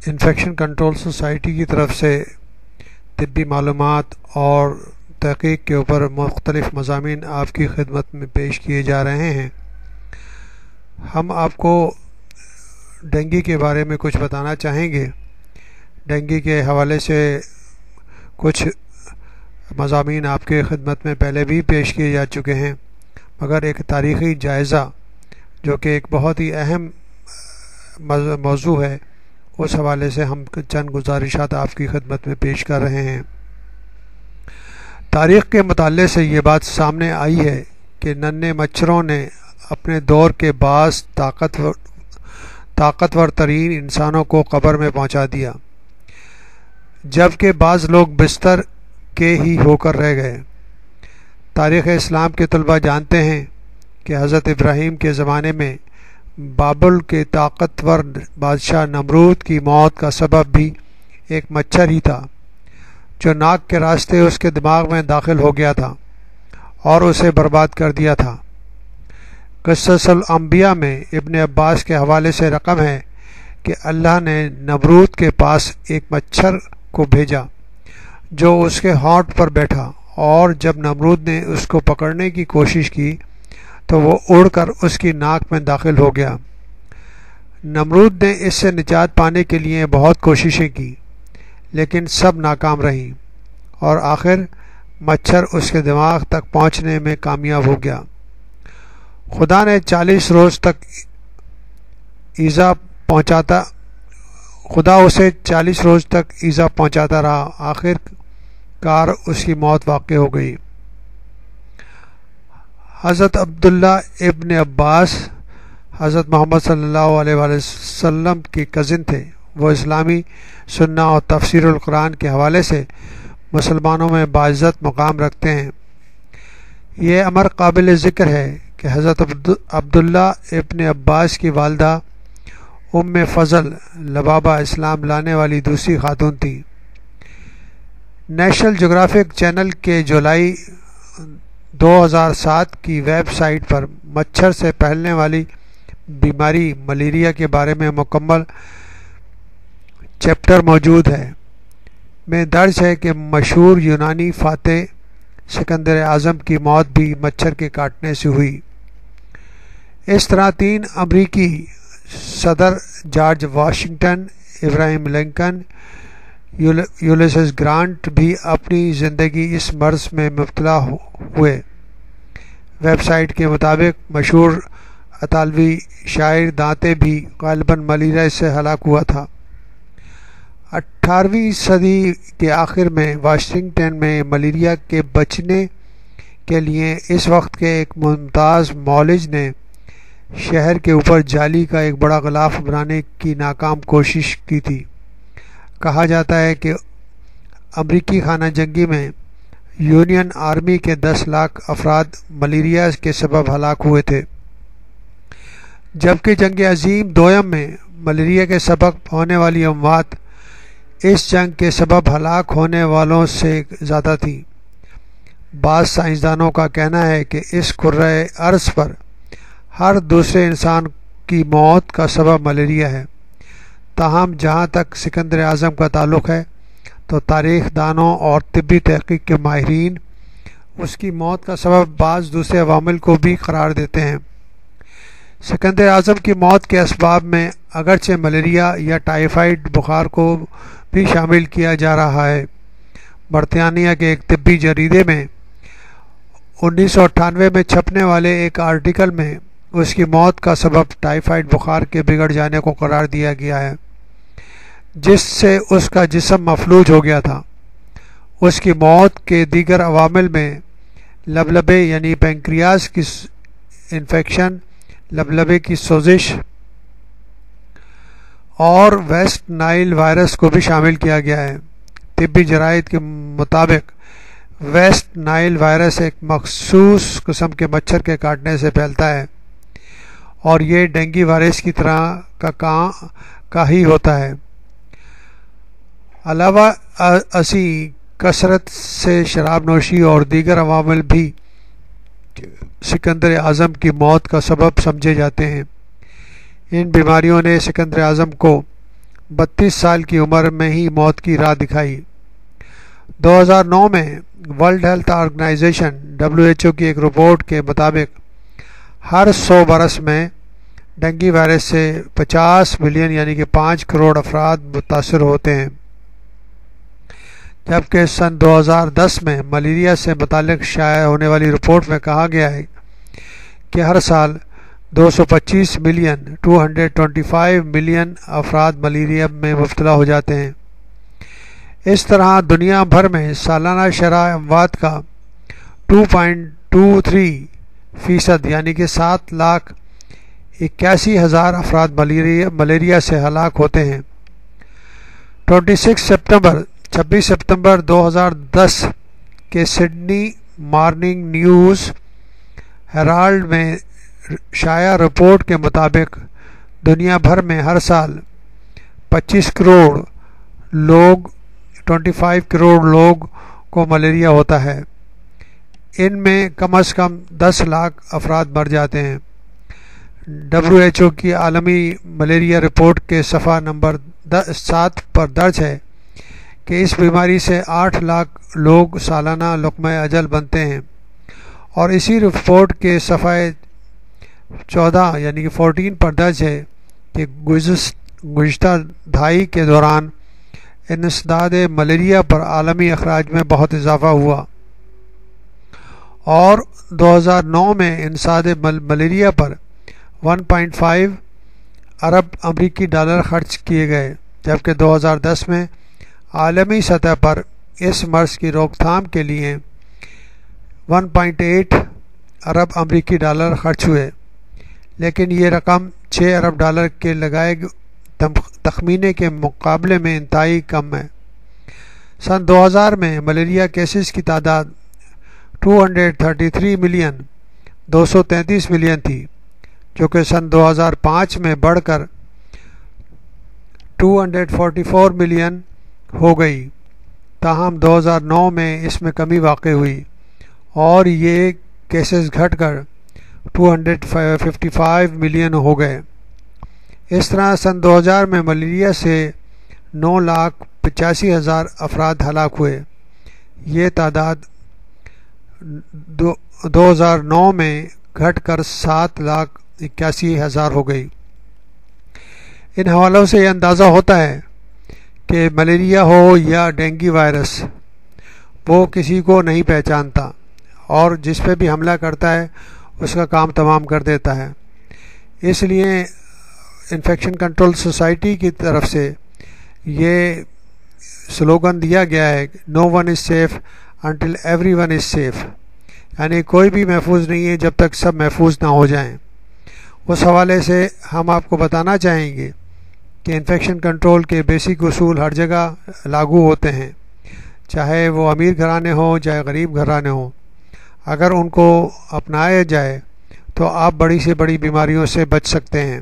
Infection control society کی طرف سے طبی معلومات اور تحقیق کے اوپر مختلف مضامین آپ کی خدمت میں پیش کیے جا رہے ہیں۔ ہم آپ کو ڈینگی کے بارے میں کچھ بتانا چاہیں گے۔ ڈینگی کے حوالے سے کچھ مضامین آپ کے خدمت میں پہلے بھی پیش کیے جا چکے ہیں، مگر ایک تاریخی جائزہ جو کہ ایک بہت ہی اہم موضوع ہے، اس حوالے سے ہم چند گزارشات آپ کی خدمت میں پیش کر رہے ہیں۔ تاریخ کے مطالعے سے یہ بات سامنے آئی ہے کہ ننھے مچھروں نے اپنے دور کے بعض طاقتور ترین انسانوں کو قبر میں پہنچا دیا، جبکہ بعض لوگ بستر کے ہی ہو کر رہ گئے۔ تاریخ اسلام کے طلباء جانتے ہیں کہ حضرت ابراہیم کے زمانے میں بابل کے طاقتور بادشاہ نمرود کی موت کا سبب بھی ایک مچھر ہی تھا، جو ناک کے راستے اس کے دماغ میں داخل ہو گیا تھا اور اسے برباد کر دیا تھا۔ قصص الانبیاء میں ابن عباس کے حوالے سے رقم ہے کہ اللہ نے نمرود کے پاس ایک مچھر کو بھیجا جو اس کے ہونٹ پر بیٹھا، اور جب نمرود نے اس کو پکڑنے کی کوشش کی تو وہ اڑ کر اس کی ناک میں داخل ہو گیا۔ نمرود نے اس سے نجات پانے کے لیے بہت کوششیں کی، لیکن سب ناکام رہیں، اور آخر مچھر اس کے دماغ تک پہنچنے میں کامیاب ہو گیا۔ خدا اسے 40 روز تک ایذا پہنچاتا رہا، آخر کار اس کی موت واقع ہو گئی۔ حضرت عبداللہ ابن عباس حضرت محمد صلی اللہ علیہ وآلہ وسلم کے کزن تھے۔ وہ اسلامی سنہ اور تفسیر القرآن کے حوالے سے مسلمانوں میں باعزت مقام رکھتے ہیں۔ یہ امر قابل ذکر ہے کہ حضرت عبداللہ ابن عباس کی والدہ ام فضل لبابہ اسلام لانے والی دوسری خاتون تھی۔ نیشنل جغرافک چینل کے جولائی 2007 کی ویب سائٹ پر مچھر سے پھیلنے والی بیماری ملیریا کے بارے میں مکمل چیپٹر موجود ہے۔ میں درج ہے کہ مشہور یونانی فاتح سکندر اعظم کی موت بھی مچھر کے کاٹنے سے ہوئی۔ اس طرح 3 امریکی صدر جارج واشنگٹن، ابراہیم لنکن، یولیسز گرانٹ بھی اپنی زندگی اس مرض میں مبتلا ہوئے۔ ویب سائٹ کے مطابق مشہور اطالوی شاعر دانتے بھی غالباً ملیریا سے ہلاک ہوا تھا۔ 18ویں صدی کے آخر میں واشنگٹن میں ملیریا کے بچنے کے لیے اس وقت کے ایک ممتاز معالج نے شہر کے اوپر جالی کا ایک بڑا غلاف بنانے کی ناکام کوشش کی تھی۔ کہا جاتا ہے کہ امریکی خانہ جنگی میں یونین آرمی کے 10 لاکھ افراد ملیریا کے سبب ہلاک ہوئے تھے، جبکہ جنگ عظیم دوئم میں ملیریا کے سبب ہونے والی اموات اس جنگ کے سبب ہلاک ہونے والوں سے زیادہ تھی۔ بعض سائنسدانوں کا کہنا ہے کہ اس کرۂ ارض پر ہر دوسرے انسان کی موت کا سبب ملیریا ہے۔ تاہم جہاں تک سکندر اعظم کا تعلق ہے تو تاریخ دانوں اور طبی تحقیق کے ماہرین اس کی موت کا سبب بعض دوسرے عوامل کو بھی قرار دیتے ہیں۔ سکندر اعظم کی موت کے اسباب میں اگرچہ ملیریا یا ٹائیفائڈ بخار کو بھی شامل کیا جا رہا ہے۔ برطانیہ کے ایک طبی جریدے میں 1998 میں چھپنے والے ایک آرٹیکل میں اس کی موت کا سبب ٹائیفائڈ بخار کے بگڑ جانے کو قرار دیا گیا ہے، جس سے اس کا جسم مفلوج ہو گیا تھا۔ اس کی موت کے دیگر عوامل میں لبلبے یعنی پینکریاس کی انفیکشن، لبلبے کی سوزش اور ویسٹ نائل وائرس کو بھی شامل کیا گیا ہے۔ طبی جرائد کے مطابق ویسٹ نائل وائرس ایک مخصوص قسم کے مچھر کے کاٹنے سے پھیلتا ہے، اور یہ ڈینگی وائرس کی طرح کا ہی ہوتا ہے۔ علاوہ ازیں کثرت سے شراب نوشی اور دیگر عوامل بھی سکندر اعظم کی موت کا سبب سمجھے جاتے ہیں۔ ان بیماریوں نے سکندر اعظم کو 32 سال کی عمر میں ہی موت کی راہ دکھائی۔ 2009 میں ورلڈ ہیلتھ آرگنائزیشن WHO کی ایک رپورٹ کے مطابق ہر 100 برس میں ڈینگی وائرس سے 50 ملین یعنی کہ 5 کروڑ افراد متاثر ہوتے ہیں، جبکہ سن 2010 میں ملیریا سے متعلق شائع ہونے والی رپورٹ میں کہا گیا ہے کہ ہر سال 225 ملین 225 ملین افراد ملیریا میں مبتلا ہو جاتے ہیں۔ اس طرح دنیا بھر میں سالانہ شرح اموات کا 2.23% یعنی کہ 7,81,000 افراد ملیریا سے ہلاک ہوتے ہیں۔ 26 ستمبر 2010 کے سڈنی مارننگ نیوز ہیرالڈ میں شائع رپورٹ کے مطابق دنیا بھر میں ہر سال 25 کروڑ لوگ کو ملیریا ہوتا ہے۔ ان میں کم از کم 10 لاکھ افراد مر جاتے ہیں۔ WHO کی عالمی ملیریا رپورٹ کے صفحہ نمبر 7 پر درج ہے کہ اس بیماری سے 8 لاکھ لوگ سالانہ لقمہ اجل بنتے ہیں، اور اسی رپورٹ کے صفحہ 14 یعنی کہ 14 پر درج ہے کہ گزشتہ دہائی کے دوران انسداد ملیریا پر عالمی اخراج میں بہت اضافہ ہوا، اور 2009 میں انسداد ملیریا پر 1.5 ارب امریکی ڈالر خرچ کیے گئے، جبکہ 2010 میں عالمی سطح پر اس مرض کی روک تھام کے لیے 1.8 ارب امریکی ڈالر خرچ ہوئے، لیکن یہ رقم 6 ارب ڈالر کے لگائے تخمینے کے مقابلے میں انتہائی کم ہے۔ سن 2000 میں ملیریا کیسز کی تعداد 233 ملین 233 ملین تھی، جو کہ سن 2005 میں بڑھ کر 244 ملین ہو گئی، تاہم 2009 میں اس میں کمی واقع ہوئی اور یہ کیسز گھٹ کر 255 ملین ہو گئے۔ اس طرح سن 2000 میں ملیریا سے 9,85,000 افراد ہلاک ہوئے۔ یہ تعداد 2009 میں گھٹ کر 7,81,000 ہو گئی۔ ان حوالوں سے یہ اندازہ ہوتا ہے کہ ملیریا ہو یا ڈینگی وائرس، وہ کسی کو نہیں پہچانتا اور جس پہ بھی حملہ کرتا ہے اس کا کام تمام کر دیتا ہے۔ اس لیے انفیکشن کنٹرول سوسائٹی کی طرف سے یہ سلوگن دیا گیا ہے، no one is safe until everyone is از سیف، یعنی کوئی بھی محفوظ نہیں ہے جب تک سب محفوظ نہ ہو جائیں۔ اس حوالے سے ہم آپ کو بتانا چاہیں گے کہ انفیکشن کنٹرول کے بیسک اصول ہر جگہ لاگو ہوتے ہیں، چاہے وہ امیر گھرانے ہوں چاہے غریب گھرانے ہوں۔ اگر ان کو اپنایا جائے تو آپ بڑی سے بڑی بیماریوں سے بچ سکتے ہیں۔